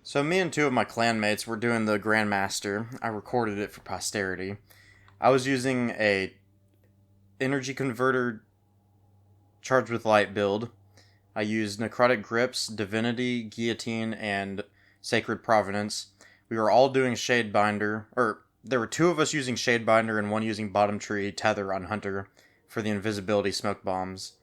So me and two of my clanmates were doing the Grandmaster. I recorded it for posterity. I was using a energy converter charged with light build. I used Necrotic Grips, Divinity, Guillotine, and Sacred Providence. We were all doing Shadebinder, or there were two of us using Shadebinder and one using Bottom Tree Tether on Hunter for the invisibility smoke bombs.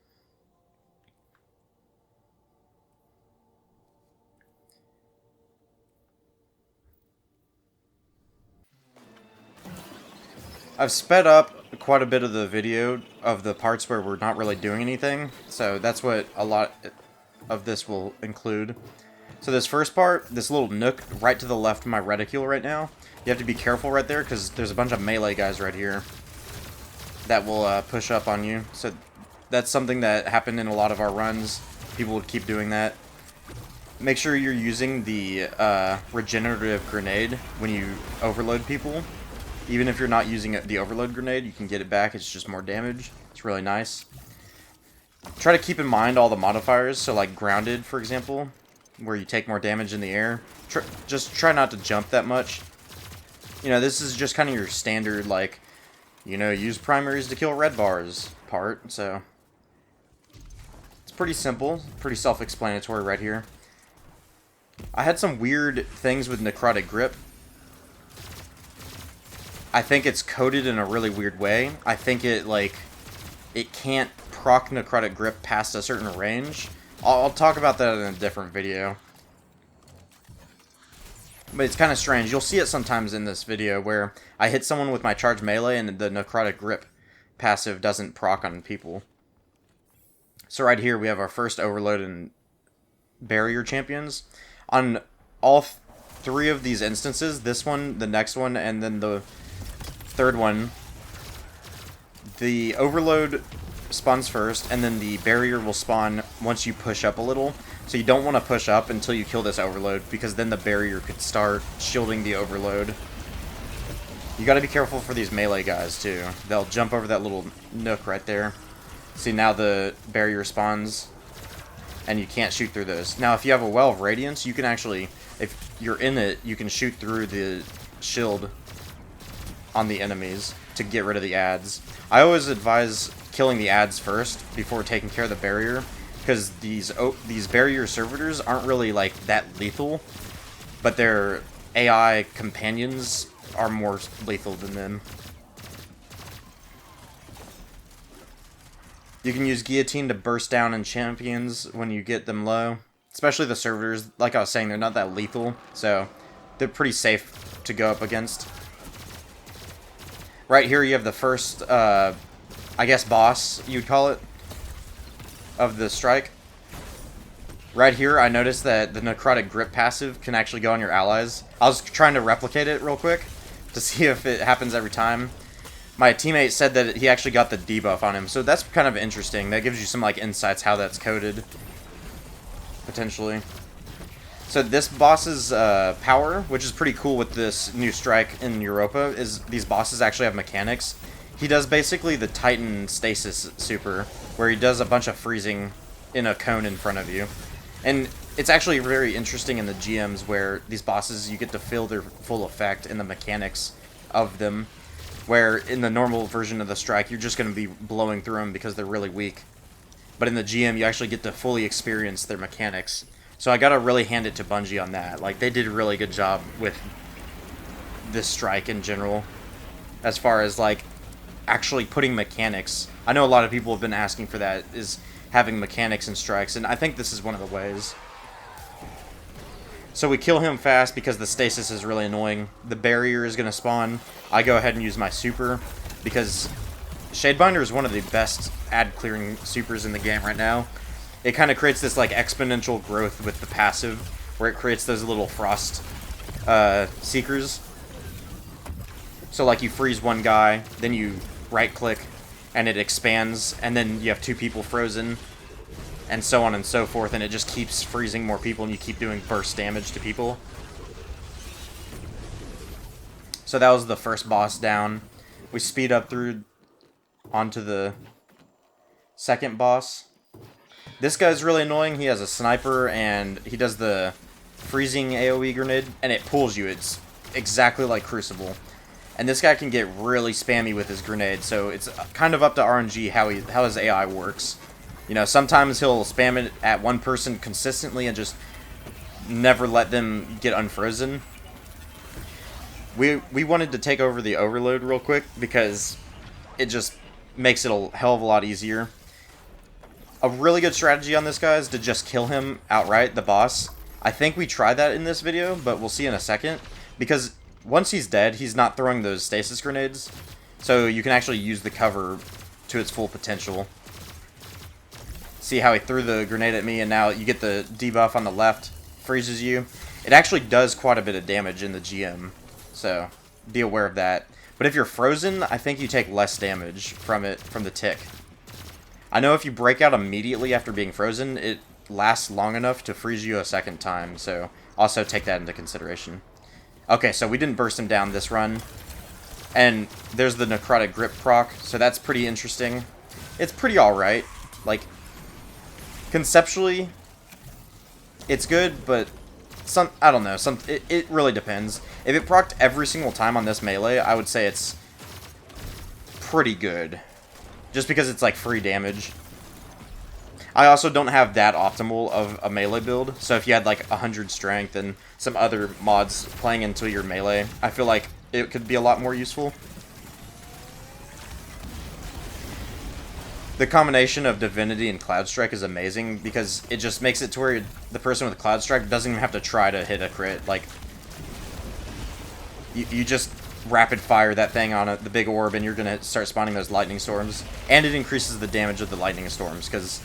I've sped up quite a bit of the video of the parts where we're not really doing anything, so that's what a lot of this will include. So this first part, this little nook right to the left of my reticule right now, you have to be careful right there because there's a bunch of melee guys right here that will push up on you. So that's something that happened in a lot of our runs. People would keep doing that. Make sure you're using the regenerative grenade when you overload people. Even if you're not using the overload grenade, you can get it back. It's just more damage. It's really nice. Try to keep in mind all the modifiers. So like grounded, for example, where you take more damage in the air. Just try not to jump that much. You know, this is just kind of your standard, like, you know, use primaries to kill red bars part. So it's pretty simple. Pretty self-explanatory right here. I had some weird things with Necrotic Grip. I think it's coded in a really weird way. I think it can't proc Necrotic Grip past a certain range. I'll talk about that in a different video. But it's kind of strange. You'll see it sometimes in this video where I hit someone with my charge melee and the Necrotic Grip passive doesn't proc on people. So right here we have our first overload and barrier champions. On all three of these instances, this one, the next one, and then the third one, the overload spawns first, and then the barrier will spawn once you push up a little. So you don't want to push up until you kill this overload, because then the barrier could start shielding the overload. You gotta be careful for these melee guys, too. They'll jump over that little nook right there. See, now the barrier spawns, and you can't shoot through those. Now, if you have a Well of Radiance, you can actually, if you're in it, you can shoot through the shield on the enemies to get rid of the ads. I always advise killing the ads first before taking care of the barrier, because these barrier servitors aren't really like that lethal, but their AI companions are more lethal than them. You can use Guillotine to burst down in champions when you get them low, especially the servitors. Like I was saying, they're not that lethal, so they're pretty safe to go up against. Right here you have the first, I guess boss, you'd call it, of the strike. Right here, I noticed that the Necrotic Grip passive can actually go on your allies. I was trying to replicate it real quick to see if it happens every time. My teammate said that he actually got the debuff on him, so that's kind of interesting. That gives you some like insights how that's coded, potentially. So this boss's power, which is pretty cool with this new strike in Europa, is these bosses actually have mechanics. He does basically the Titan stasis super, where he does a bunch of freezing in a cone in front of you. And it's actually very interesting in the GMs where these bosses, you get to feel their full effect in the mechanics of them. Where in the normal version of the strike, you're just going to be blowing through them because they're really weak. But in the GM, you actually get to fully experience their mechanics. So I gotta really hand it to Bungie on that. Like, they did a really good job with this strike in general, as far as, like, actually putting mechanics. I know a lot of people have been asking for that, is having mechanics in strikes, and I think this is one of the ways. So we kill him fast because the stasis is really annoying. The barrier is gonna spawn. I go ahead and use my super, because Shadebinder is one of the best ad clearing supers in the game right now. It kind of creates this like exponential growth with the passive, where it creates those little frost seekers. So like you freeze one guy, then you right click, and it expands, and then you have two people frozen, and so on and so forth, and it just keeps freezing more people, and you keep doing burst damage to people. So that was the first boss down. We speed up through onto the second boss. This guy's really annoying. He has a sniper, and he does the freezing AoE grenade, and it pulls you. It's exactly like Crucible. And this guy can get really spammy with his grenade, so it's kind of up to RNG how his AI works. You know, sometimes he'll spam it at one person consistently and just never let them get unfrozen. We wanted to take over the Overload real quick because it just makes it a hell of a lot easier. A really good strategy on this guy is to just kill him outright, the boss. I think we tried that in this video, but we'll see in a second. Because once he's dead, he's not throwing those stasis grenades. So you can actually use the cover to its full potential. See how he threw the grenade at me, and now you get the debuff on the left, freezes you. It actually does quite a bit of damage in the GM, so be aware of that. But if you're frozen, I think you take less damage from the tick. I know if you break out immediately after being frozen, it lasts long enough to freeze you a second time, so also take that into consideration. Okay, so we didn't burst him down this run. And there's the Necrotic Grip proc, so that's pretty interesting. It's pretty alright. Like, conceptually, it's good, but I don't know, it really depends. If it procced every single time on this melee, I would say it's pretty good. Just because it's like free damage. I also don't have that optimal of a melee build, so if you had like 100 strength and some other mods playing into your melee, I feel like it could be a lot more useful. The combination of Divinity and Cloud Strike is amazing because it just makes it to where the person with Cloud Strike doesn't even have to try to hit a crit. Like, you just rapid fire that thing on the big orb and you're going to start spawning those lightning storms. And it increases the damage of the lightning storms because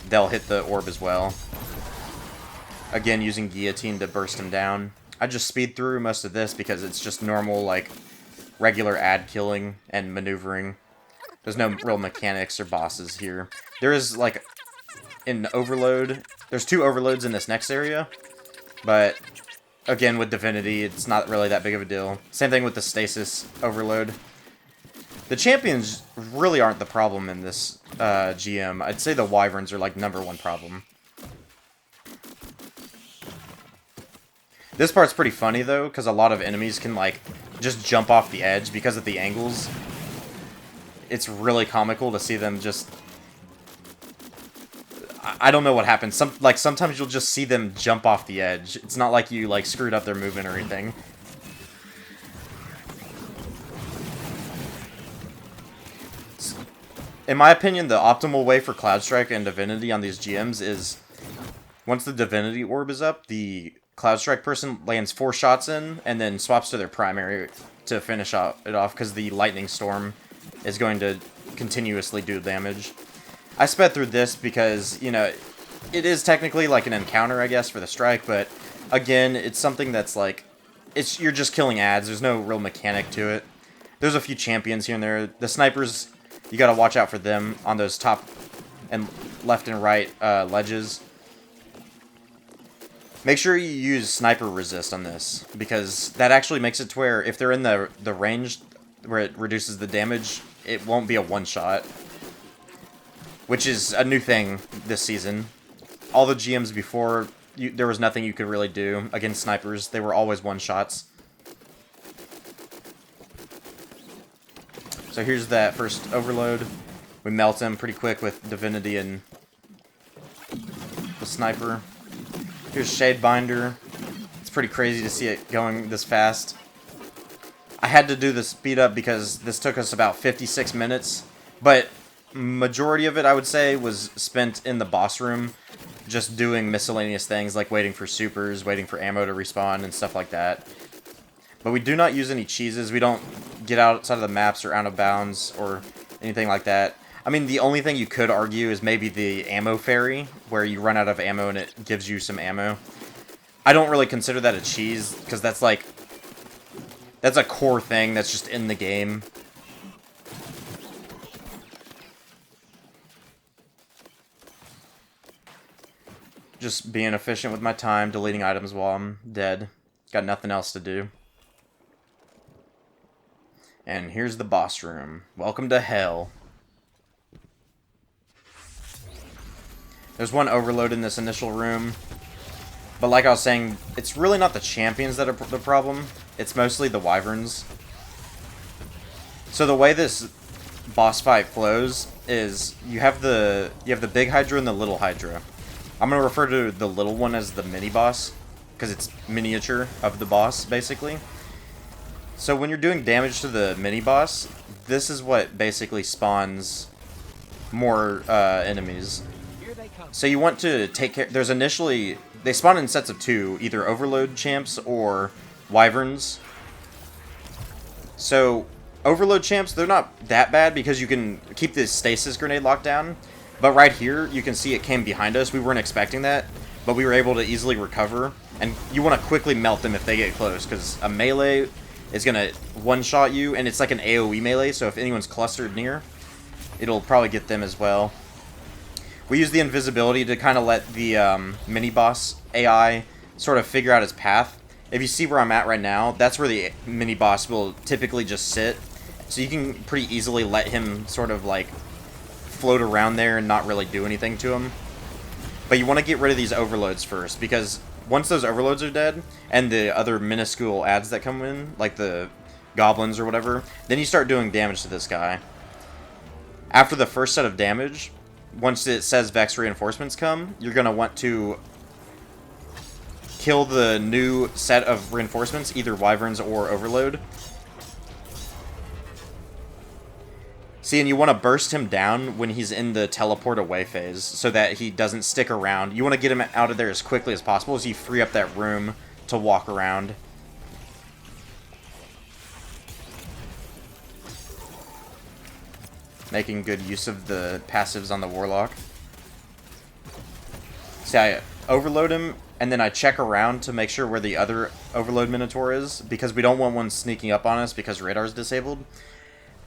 they'll hit the orb as well. Again, using Guillotine to burst him down. I just speed through most of this because it's just normal, like, regular ad killing and maneuvering. There's no real mechanics or bosses here. There is, like, an overload. There's 2 overloads in this next area. But, again, with Divinity, it's not really that big of a deal. Same thing with the Stasis overload. The champions really aren't the problem in this GM. I'd say the Wyverns are, like, #1 problem. This part's pretty funny, though, because a lot of enemies can, like, just jump off the edge because of the angles. It's really comical to see them just... I don't know what happens. Sometimes you'll just see them jump off the edge. It's not like you, like, screwed up their movement or anything. In my opinion, the optimal way for Cloud Strike and Divinity on these GMs is... Once the Divinity orb is up, the Cloud Strike person lands 4 shots in, and then swaps to their primary to finish it off, because the Lightning Storm is going to continuously do damage. I sped through this because, you know, it is technically like an encounter, I guess, for the strike, but again, it's something that's like, you're just killing ads, there's no real mechanic to it. There's a few champions here and there. The snipers, you gotta watch out for them on those top and left and right ledges. Make sure you use sniper resist on this, because that actually makes it to where if they're in the range where it reduces the damage, it won't be a one-shot. Which is a new thing this season. All the GMs before, there was nothing you could really do against snipers. They were always one-shots. So here's that first overload. We melt him pretty quick with Divinity and the sniper. Here's Shadebinder. It's pretty crazy to see it going this fast. I had to do the speed up because this took us about 56 minutes. But majority of it, I would say, was spent in the boss room. Just doing miscellaneous things like waiting for supers, waiting for ammo to respawn, and stuff like that. But we do not use any cheeses. We don't get outside of the maps or out of bounds or anything like that. I mean, the only thing you could argue is maybe the ammo fairy, where you run out of ammo and it gives you some ammo. I don't really consider that a cheese, because that's like... that's a core thing that's just in the game. Just being efficient with my time, deleting items while I'm dead. Got nothing else to do. And here's the boss room. Welcome to hell. There's one overload in this initial room. But like I was saying, it's really not the champions that are the problem. It's mostly the wyverns. So the way this boss fight flows is you have the big Hydra and the little Hydra. I'm gonna refer to the little one as the mini boss because it's miniature of the boss basically. So when you're doing damage to the mini boss, this is what basically spawns more enemies. So you want to take care. There's initially they spawn in sets of 2, either overload champs or wyverns. So overload champs, they're not that bad because you can keep this stasis grenade locked down. But right here, you can see it came behind us. We weren't expecting that, but we were able to easily recover. And you want to quickly melt them if they get close, because a melee is going to one-shot you, and it's like an AoE melee, so if anyone's clustered near, it'll probably get them as well. We use the invisibility to kind of let the mini-boss AI sort of figure out its path. If you see where I'm at right now, that's where the mini-boss will typically just sit. So you can pretty easily let him sort of like float around there and not really do anything to him. But you want to get rid of these overloads first, because once those overloads are dead, and the other minuscule adds that come in, like the goblins or whatever, then you start doing damage to this guy. After the first set of damage, once it says Vex reinforcements come, you're going to want to kill the new set of reinforcements, either wyverns or overload. See, and you want to burst him down when he's in the teleport away phase, so that he doesn't stick around. You want to get him out of there as quickly as possible, as you free up that room to walk around. Making good use of the passives on the Warlock. See, I overload him, and then I check around to make sure where the other overload Minotaur is, because we don't want one sneaking up on us because radar's disabled.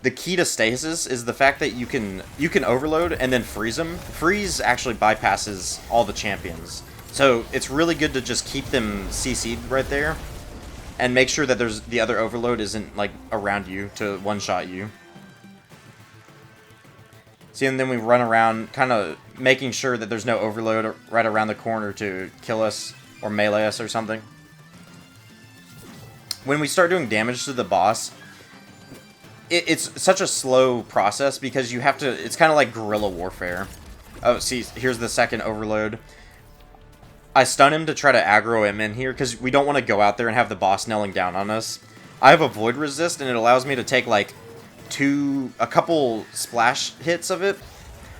The key to stasis is the fact that you can overload and then freeze them. Freeze actually bypasses all the champions. So it's really good to just keep them CC'd right there and make sure that the other overload isn't like around you to one-shot you. See, and then we run around kind of making sure that there's no overload right around the corner to kill us or melee us or something. When we start doing damage to the boss, it's such a slow process because you have to, it's kind of like guerrilla warfare. Oh, see, here's the second overload. I stun him to try to aggro him in here because we don't want to go out there and have the boss knelling down on us. I have a void resist and it allows me to take like a couple splash hits of it.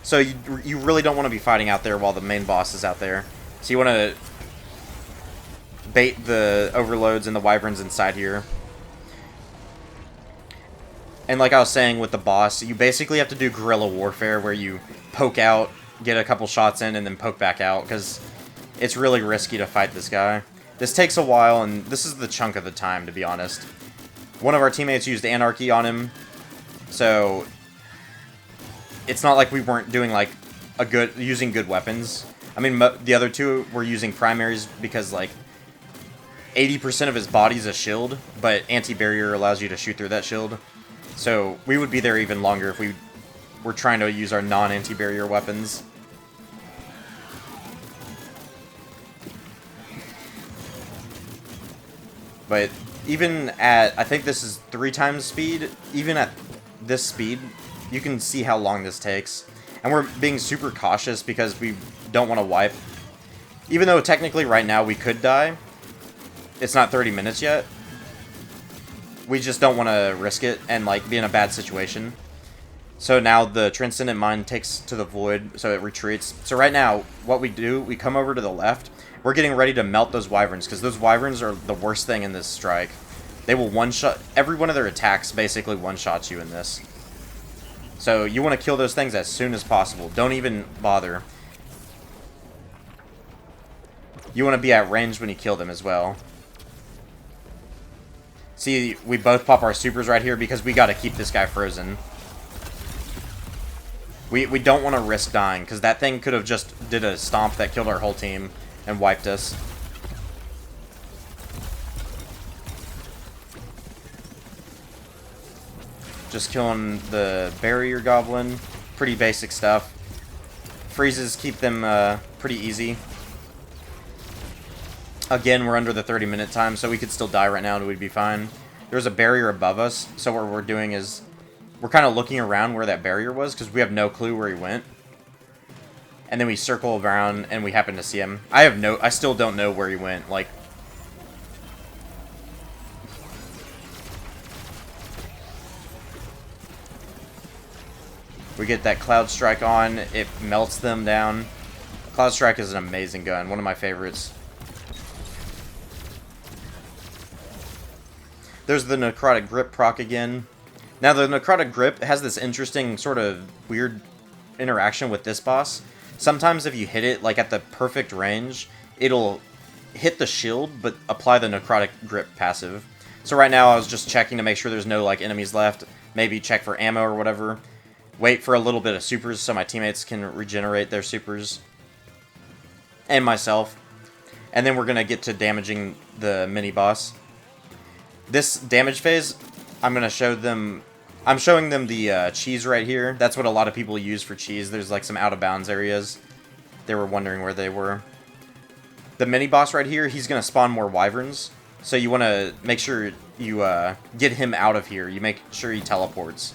So you really don't want to be fighting out there while the main boss is out there. So you want to bait the overloads and the wyverns inside here. And like I was saying with the boss, you basically have to do guerrilla warfare where you poke out, get a couple shots in, and then poke back out, because it's really risky to fight this guy. This takes a while, and this is the chunk of the time, to be honest. One of our teammates used Anarchy on him, so it's not like we weren't doing like using good weapons. I mean, the other two were using primaries because like 80% of his body's a shield, but anti-barrier allows you to shoot through that shield. So we would be there even longer if we were trying to use our non-anti-barrier weapons. But even at, I think this is 3 times speed, even at this speed, you can see how long this takes. And we're being super cautious because we don't want to wipe. Even though technically right now we could die, it's not 30 minutes yet. We just don't want to risk it and like be in a bad situation. So now the Transcendent Mind takes to the Void, so it retreats. So right now, what we do, we come over to the left. We're getting ready to melt those wyverns, because those wyverns are the worst thing in this strike. They will one-shot, every one of their attacks basically one-shots you in this. So you want to kill those things as soon as possible. Don't even bother. You want to be at range when you kill them as well. See, we both pop our supers right here because we got to keep this guy frozen. We don't want to risk dying, because that thing could have just did a stomp that killed our whole team and wiped us. Just killing the barrier goblin. Pretty basic stuff. Freezes keep them pretty easy. Again, we're under the 30-minute time, so we could still die right now and we'd be fine. There's a barrier above us, so what we're doing is we're kind of looking around where that barrier was, because we have no clue where he went. And then we circle around, and we happen to see him. I still don't know where he went, like... We get that Cloud Strike on, it melts them down. Cloud Strike is an amazing gun, one of my favorites. There's the Necrotic Grip proc again. Now the Necrotic Grip has this interesting sort of weird interaction with this boss. Sometimes if you hit it like at the perfect range, it'll hit the shield but apply the Necrotic Grip passive. So right now I was just checking to make sure there's no like enemies left. Maybe check for ammo or whatever. Wait for a little bit of supers so my teammates can regenerate their supers. And myself. And then we're going to get to damaging the mini-boss. This damage phase, I'm showing them the cheese right here. That's what a lot of people use for cheese. There's like some out-of-bounds areas. They were wondering where they were. The mini-boss right here, he's going to spawn more wyverns. So you want to make sure you get him out of here. You make sure he teleports.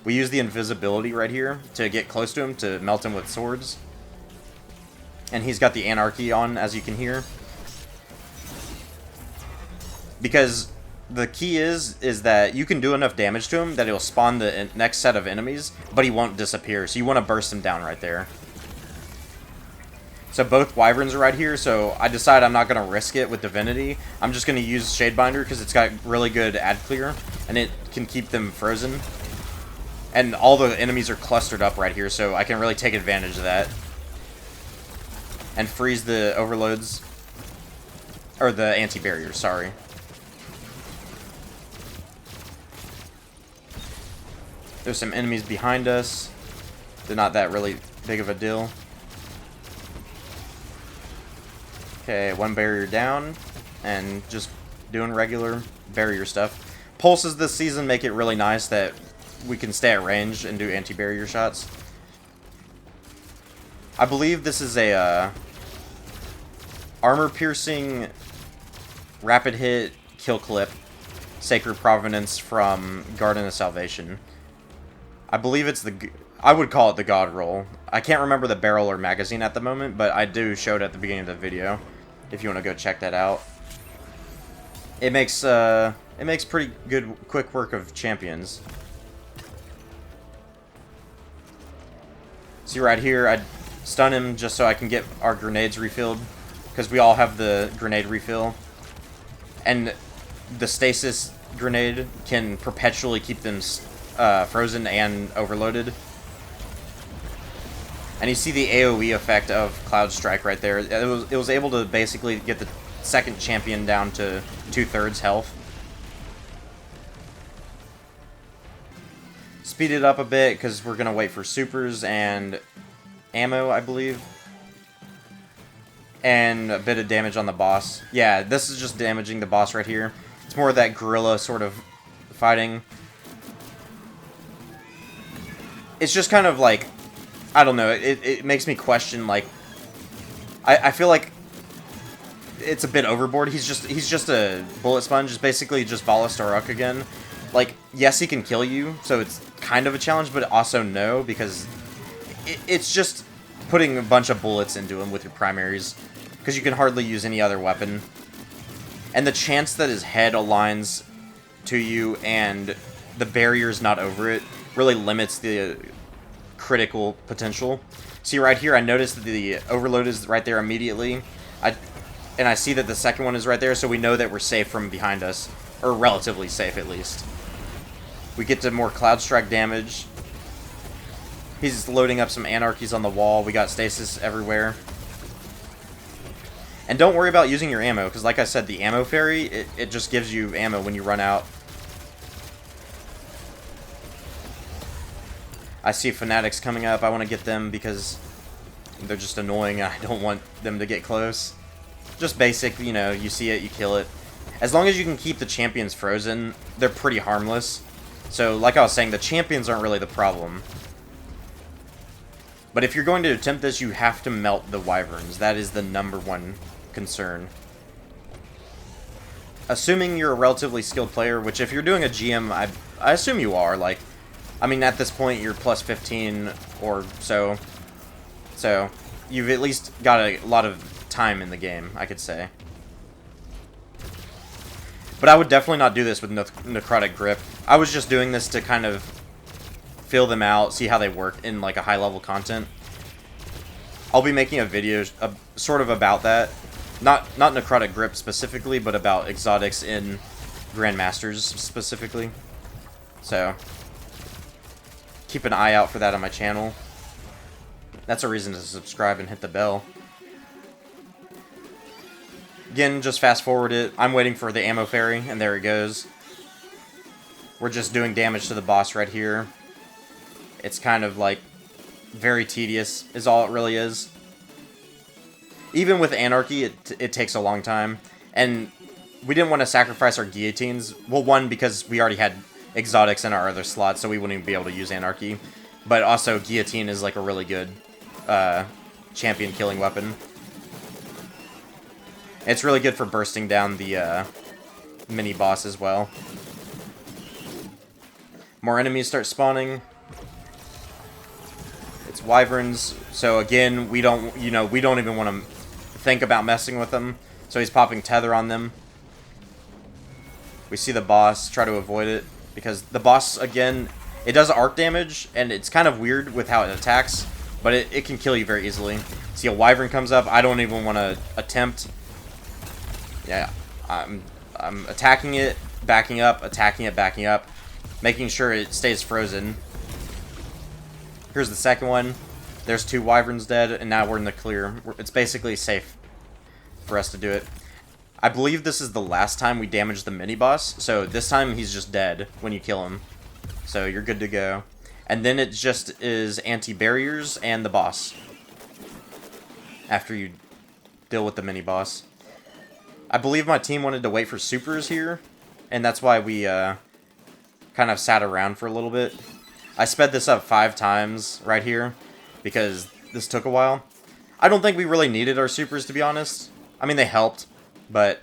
We use the invisibility right here to get close to him, to melt him with swords. And he's got the anarchy on, as you can hear. Because the key is that you can do enough damage to him that it'll spawn the next set of enemies, but he won't disappear. So you want to burst him down right there. So both wyverns are right here, so I decide I'm not going to risk it with Divinity. I'm just going to use Shadebinder because it's got really good ad clear, and it can keep them frozen. And all the enemies are clustered up right here, so I can really take advantage of that. And freeze the overloads. Or the anti-barriers, sorry. There's some enemies behind us. They're not that really big of a deal. Okay, one barrier down. And just doing regular barrier stuff. Pulses this season make it really nice that we can stay at range and do anti-barrier shots. I believe this is a armor-piercing, rapid hit, kill clip, Sacred Provenance from Garden of Salvation. I believe it's I would call it the God Roll. I can't remember the barrel or magazine at the moment, but I do show it at the beginning of the video, if you want to go check that out. It makes pretty good quick work of champions. See right here, I stun him just so I can get our grenades refilled, because we all have the grenade refill. And the stasis grenade can perpetually keep them frozen and overloaded. And you see the AoE effect of Cloud Strike right there. It was able to basically get the second champion down to 2/3 health. Speed it up a bit because we're gonna wait for supers and ammo, I believe. And a bit of damage on the boss. Yeah, this is just damaging the boss right here. It's more of that guerrilla sort of fighting. It's just kind of like, I don't know, it makes me question, like, I feel like it's a bit overboard. He's just a bullet sponge. It's basically just Vala Staruk again. Like, yes, he can kill you, so it's kind of a challenge, but also no, because it's just putting a bunch of bullets into him with your primaries, because you can hardly use any other weapon. And the chance that his head aligns to you and the barrier's not over it really limits the critical potential. See right here, I noticed that the overload is right there immediately. And I see that the second one is right there, so we know that we're safe from behind us. Or relatively safe, at least. We get to more Cloud Strike damage. He's loading up some anarchies on the wall. We got stasis everywhere. And don't worry about using your ammo, because like I said, the ammo fairy, it just gives you ammo when you run out. I see fanatics coming up. I want to get them because they're just annoying. I don't want them to get close. Just basic, you know, you see it, you kill it. As long as you can keep the champions frozen, they're pretty harmless. So, like I was saying, the champions aren't really the problem. But if you're going to attempt this, you have to melt the wyverns. That is the #1 concern. assuming you're a relatively skilled player, which if you're doing a GM, I assume you are. Like, I mean, at this point, you're plus 15 or so. So, you've at least got a lot of time in the game, I could say. But I would definitely not do this with Necrotic Grip. I was just doing this to kind of feel them out, see how they work in like a high-level content. I'll be making a video sort of about that. Not Necrotic Grip specifically, but about exotics in Grandmasters specifically. So, keep an eye out for that on my channel. That's a reason to subscribe and hit the bell. Again, just fast forward it. I'm waiting for the ammo fairy, and there it goes. We're just doing damage to the boss right here. It's kind of like very tedious, is all it really is. Even with Anarchy, it takes a long time. And we didn't want to sacrifice our guillotines. Well, one, because we already had exotics in our other slots, so we wouldn't even be able to use Anarchy. But also, guillotine is like a really good champion killing weapon. It's really good for bursting down the mini-boss as well. More enemies start spawning. It's wyverns, so again, we don't even want to think about messing with them. So he's popping tether on them. We see the boss, try to avoid it, because the boss, again, it does arc damage, and it's kind of weird with how it attacks, but it can kill you very easily. See, a wyvern comes up, I don't even want to attempt. Yeah, I'm attacking it, backing up, attacking it, backing up, making sure it stays frozen. Here's the second one. There's 2 wyverns dead, and now we're in the clear. It's basically safe for us to do it. I believe this is the last time we damage the mini-boss, so this time he's just dead when you kill him. So you're good to go. And then it just is anti-barriers and the boss. After you deal with the mini-boss. I believe my team wanted to wait for supers here, and that's why we kind of sat around for a little bit. I sped this up 5 times right here, because this took a while. I don't think we really needed our supers, to be honest. I mean, they helped, but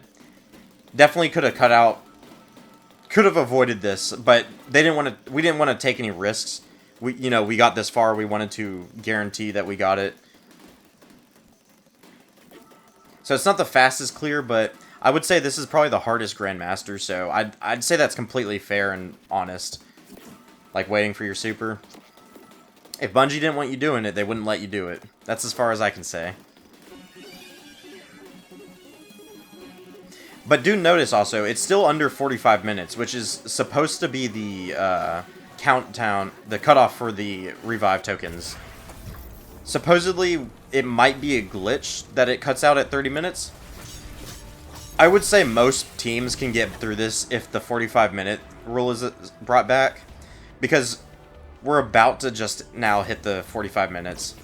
definitely could have avoided this, but we didn't want to take any risks. We got this far, we wanted to guarantee that we got it. So it's not the fastest clear, but I would say this is probably the hardest Grandmaster, so I'd say that's completely fair and honest. Like waiting for your super. If Bungie didn't want you doing it, they wouldn't let you do it. That's as far as I can say. But do notice also, it's still under 45 minutes, which is supposed to be the the cutoff for the revive tokens. Supposedly, it might be a glitch that it cuts out at 30 minutes. I would say most teams can get through this if the 45-minute rule is brought back. Because we're about to just now hit the 45 minutes.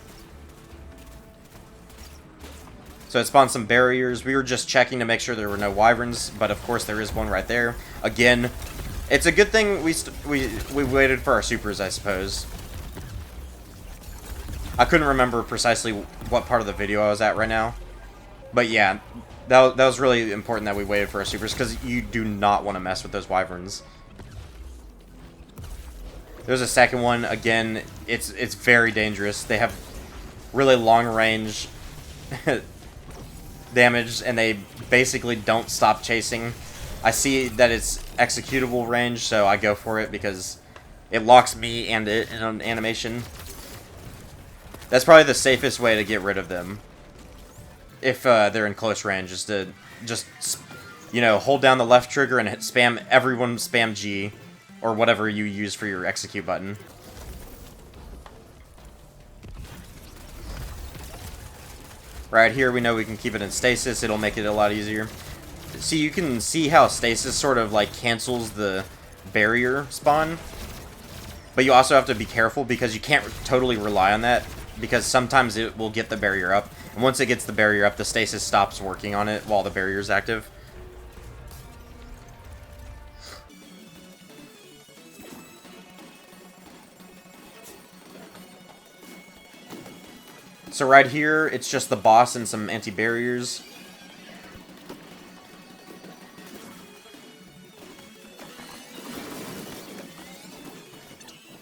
So it spawned some barriers. We were just checking to make sure there were no wyverns, but of course there is one right there. Again, it's a good thing we waited for our supers, I suppose. I couldn't remember precisely what part of the video I was at right now. But yeah, that was really important that we waited for our supers, because you do not want to mess with those wyverns. There's a second one. Again, it's very dangerous. They have really long range damage, and they basically don't stop chasing. I see that it's executable range, so I go for it because it locks me and it in an animation. That's probably the safest way to get rid of them. If they're in close range, is to just, hold down the left trigger and everyone spam G, or whatever you use for your execute button. Right here, we know we can keep it in stasis. It'll make it a lot easier. See, you can see how stasis sort of, like, cancels the barrier spawn. But you also have to be careful, because you can't totally rely on that, because sometimes it will get the barrier up. And once it gets the barrier up, the stasis stops working on it while the barrier is active. So right here, it's just the boss and some anti-barriers.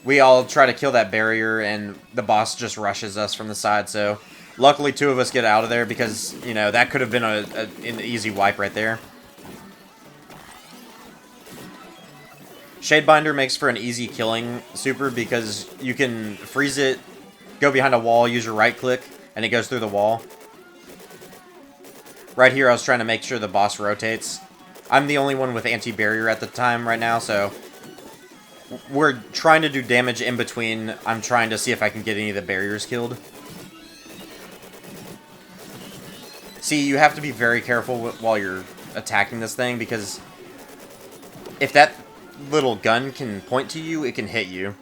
we all try to kill that barrier, and the boss just rushes us from the side, so luckily 2 of us get out of there, because, you know, that could have been an easy wipe right there. Shadebinder makes for an easy killing super, because you can freeze it, go behind a wall, use your right click, and it goes through the wall. Right here, I was trying to make sure the boss rotates. I'm the only one with anti-barrier at the time right now, so we're trying to do damage in between. I'm trying to see if I can get any of the barriers killed. See, you have to be very careful while you're attacking this thing, because if that little gun can point to you, it can hit you.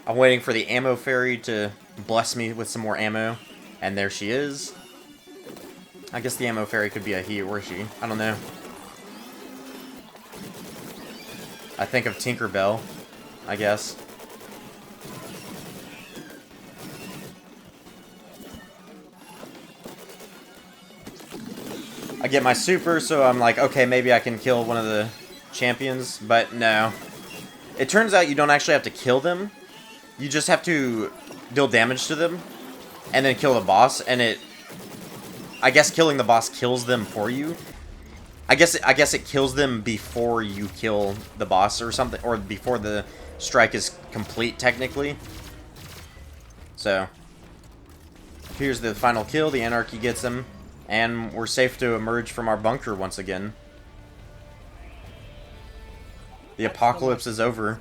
I'm waiting for the ammo fairy to bless me with some more ammo, and there she is. I guess the ammo fairy could be a he or she. I don't know. I think of Tinkerbell, I guess. I get my super, so I'm like, okay, maybe I can kill one of the champions, but no. It turns out you don't actually have to kill them. You just have to deal damage to them, and then kill the boss, and I guess killing the boss kills them for you. I guess it kills them before you kill the boss or something, or before the strike is complete, technically. So, here's the final kill. The Anarchy gets him, and we're safe to emerge from our bunker once again. The apocalypse is over.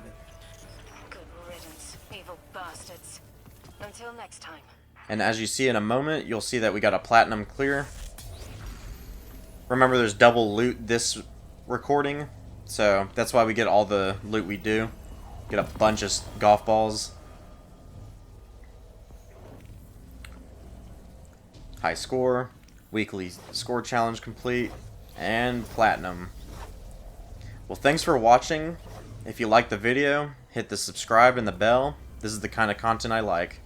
Good riddance, evil bastards. Until next time. And as you see in a moment, you'll see that we got a platinum clear. Remember, there's double loot this recording, so that's why we get all the loot we do. Get a bunch of golf balls. High score, weekly score challenge complete, and platinum. Well, thanks for watching. If you liked the video, hit the subscribe and the bell. This is the kind of content I like.